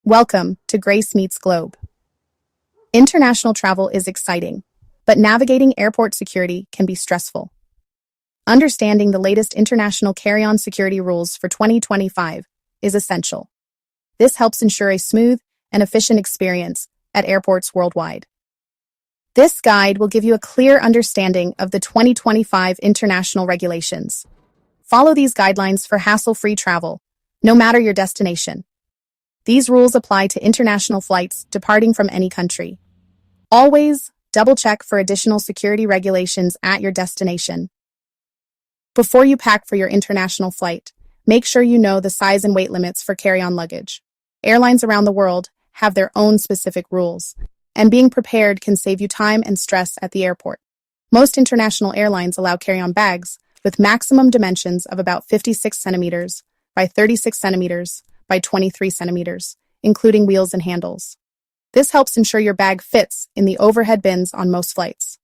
Welcome to Grace Meets Globe. International travel is exciting, but navigating airport security can be stressful. Understanding the latest international carry-on security rules for 2025 is essential. This helps ensure a smooth and efficient experience at airports worldwide. This guide will give you a clear understanding of the 2025 international regulations. Follow these guidelines for hassle-free travel, no matter your destination. These rules apply to international flights departing from any country. Always double-check for additional security regulations at your destination. Before you pack for your international flight, make sure you know the size and weight limits for carry-on luggage. Airlines around the world have their own specific rules, and being prepared can save you time and stress at the airport. Most international airlines allow carry-on bags with maximum dimensions of about 56 centimeters by 36 centimeters by 23 centimeters, including wheels and handles. This helps ensure your bag fits in the overhead bins on most flights.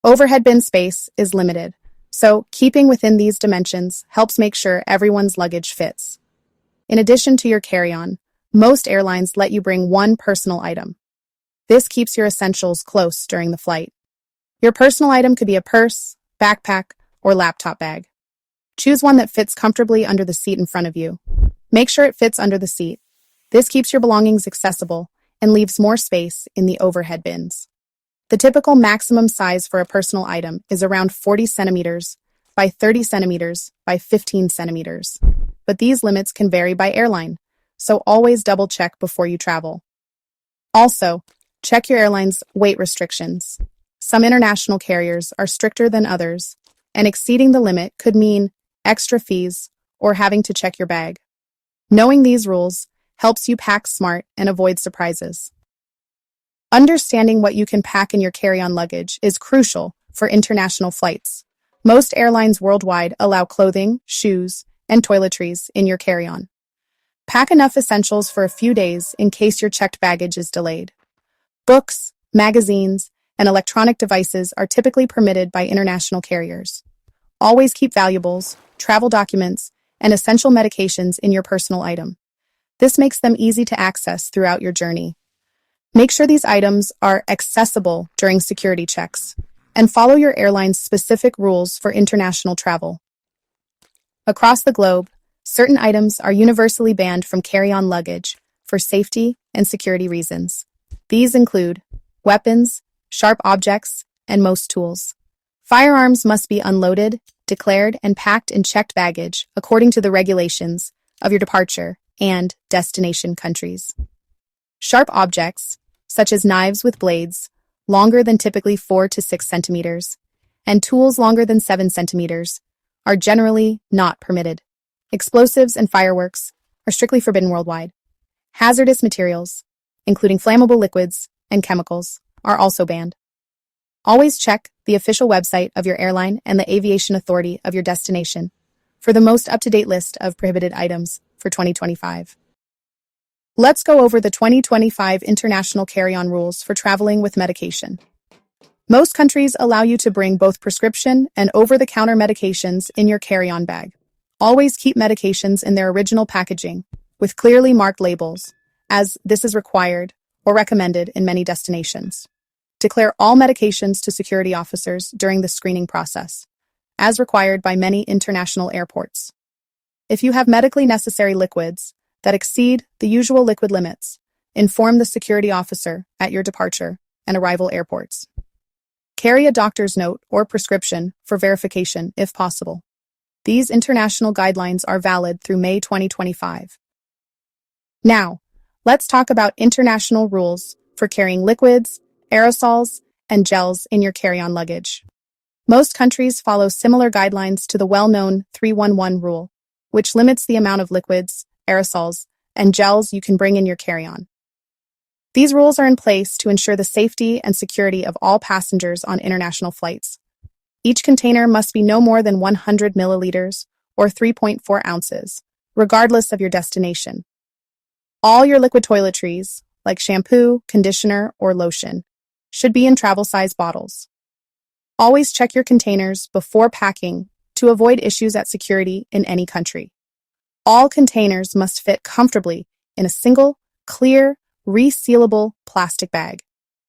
Overhead bin space is limited, so keeping within these dimensions helps make sure everyone's luggage fits. In addition to your carry-on, most airlines let you bring one personal item. This keeps your essentials close during the flight. Your personal item could be a purse, backpack, or laptop bag. Choose one that fits comfortably under the seat in front of you. Make sure it fits under the seat. This keeps your belongings accessible and leaves more space in the overhead bins. The typical maximum size for a personal item is around 40 centimeters by 30 centimeters by 15 centimeters, but these limits can vary by airline, so always double-check before you travel. Also, check your airline's weight restrictions. Some international carriers are stricter than others, and exceeding the limit could mean extra fees or having to check your bag. Knowing these rules helps you pack smart and avoid surprises. Understanding what you can pack in your carry-on luggage is crucial for international flights. Most airlines worldwide allow clothing, shoes, and toiletries in your carry-on. Pack enough essentials for a few days in case your checked baggage is delayed. Books, magazines, and electronic devices are typically permitted by international carriers. Always keep valuables, travel documents, and essential medications in your personal item. This makes them easy to access throughout your journey. Make sure these items are accessible during security checks, and follow your airline's specific rules for international travel. Across the globe, certain items are universally banned from carry-on luggage for safety and security reasons. These include weapons, sharp objects, and most tools. Firearms must be unloaded, declared, and packed in checked baggage according to the regulations of your departure and destination countries. Sharp objects, such as knives with blades longer than typically 4 to 6 centimeters, and tools longer than 7 centimeters, are generally not permitted. Explosives and fireworks are strictly forbidden worldwide. Hazardous materials, including flammable liquids and chemicals, are also banned. Always check the official website of your airline and the aviation authority of your destination for the most up-to-date list of prohibited items for 2025. Let's go over the 2025 international carry-on rules for traveling with medication. Most countries allow you to bring both prescription and over-the-counter medications in your carry-on bag. Always keep medications in their original packaging with clearly marked labels, as this is required or recommended in many destinations. Declare all medications to security officers during the screening process, as required by many international airports. If you have medically necessary liquids that exceed the usual liquid limits, inform the security officer at your departure and arrival airports. Carry a doctor's note or prescription for verification if possible. These international guidelines are valid through May 2025. Now, let's talk about international rules for carrying liquids, aerosols, and gels in your carry-on luggage. Most countries follow similar guidelines to the well-known 311 rule, which limits the amount of liquids, aerosols, and gels you can bring in your carry-on. These rules are in place to ensure the safety and security of all passengers on international flights. Each container must be no more than 100 milliliters or 3.4 ounces, regardless of your destination. All your liquid toiletries, like shampoo, conditioner, or lotion, should be in travel-size bottles. Always check your containers before packing to avoid issues at security in any country. All containers must fit comfortably in a single, clear, resealable plastic bag,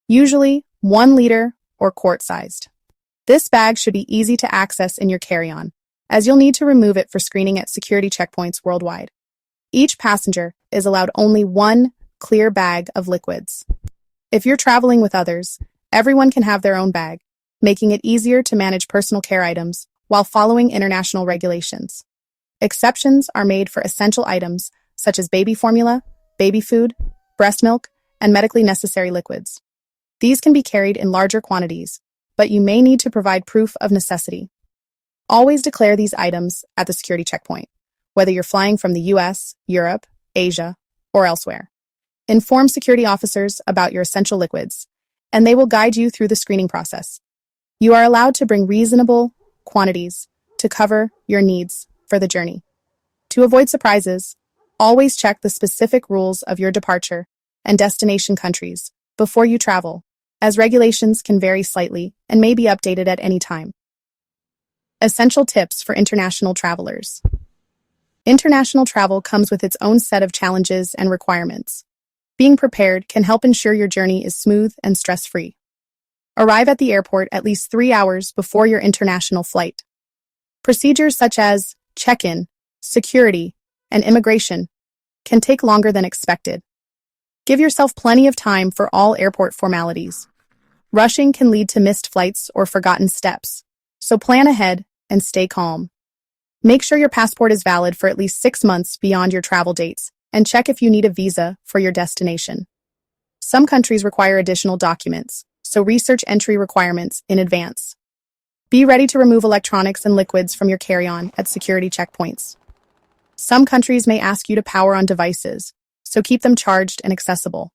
usually 1 liter or quart-sized. This bag should be easy to access in your carry-on, as you'll need to remove it for screening at security checkpoints worldwide. Each passenger is allowed only 1 clear bag of liquids. If you're traveling with others, everyone can have their own bag, making it easier to manage personal care items while following international regulations. Exceptions are made for essential items such as baby formula, baby food, breast milk, and medically necessary liquids. These can be carried in larger quantities, but you may need to provide proof of necessity. Always declare these items at the security checkpoint, whether you're flying from the US, Europe, Asia, or elsewhere. Inform security officers about your essential liquids, and they will guide you through the screening process. You are allowed to bring reasonable quantities to cover your needs for the journey. To avoid surprises, always check the specific rules of your departure and destination countries before you travel, as regulations can vary slightly and may be updated at any time. Essential tips for international travelers. International travel comes with its own set of challenges and requirements. Being prepared can help ensure your journey is smooth and stress-free. Arrive at the airport at least 3 hours before your international flight. Procedures such as check-in, security, and immigration can take longer than expected. Give yourself plenty of time for all airport formalities. Rushing can lead to missed flights or forgotten steps, so plan ahead and stay calm. Make sure your passport is valid for at least 6 months beyond your travel dates, and check if you need a visa for your destination. Some countries require additional documents, so research entry requirements in advance. Be ready to remove electronics and liquids from your carry-on at security checkpoints. Some countries may ask you to power on devices, so keep them charged and accessible.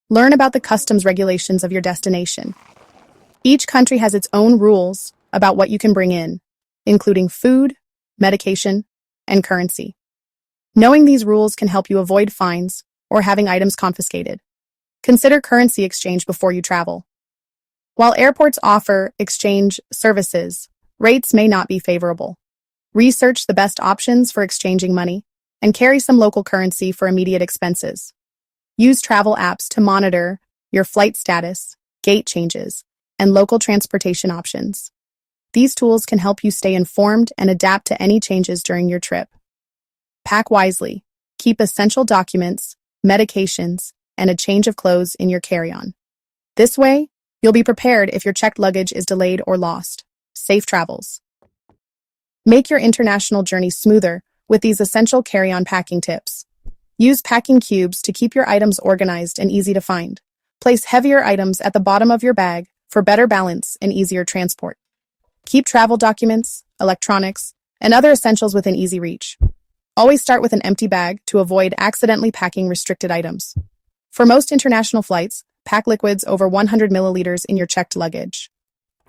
Learn about the customs regulations of your destination. Each country has its own rules about what you can bring in, including food, medication, and currency. Knowing these rules can help you avoid fines or having items confiscated. Consider currency exchange before you travel. While airports offer exchange services, rates may not be favorable. Research the best options for exchanging money and carry some local currency for immediate expenses. Use travel apps to monitor your flight status, gate changes, and local transportation options. These tools can help you stay informed and adapt to any changes during your trip. Pack wisely. Keep essential documents, medications, and a change of clothes in your carry-on. This way, you'll be prepared if your checked luggage is delayed or lost. Safe travels. Make your international journey smoother with these essential carry-on packing tips. Use packing cubes to keep your items organized and easy to find. Place heavier items at the bottom of your bag for better balance and easier transport. Keep travel documents, electronics, and other essentials within easy reach. Always start with an empty bag to avoid accidentally packing restricted items. For most international flights, pack liquids over 100 milliliters in your checked luggage.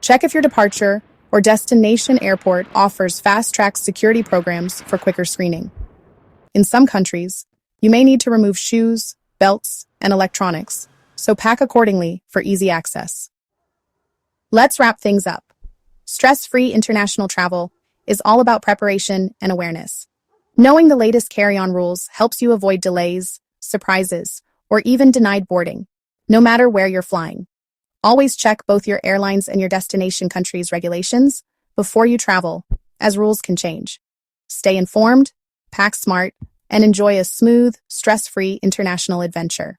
Check if your departure or destination airport offers fast-track security programs for quicker screening. In some countries, you may need to remove shoes, belts, and electronics, so pack accordingly for easy access. Let's wrap things up. Stress-free international travel is all about preparation and awareness. Knowing the latest carry-on rules helps you avoid delays, surprises, or even denied boarding, no matter where you're flying. Always check both your airlines and your destination country's regulations before you travel, as rules can change. Stay informed, pack smart, and enjoy a smooth, stress-free international adventure.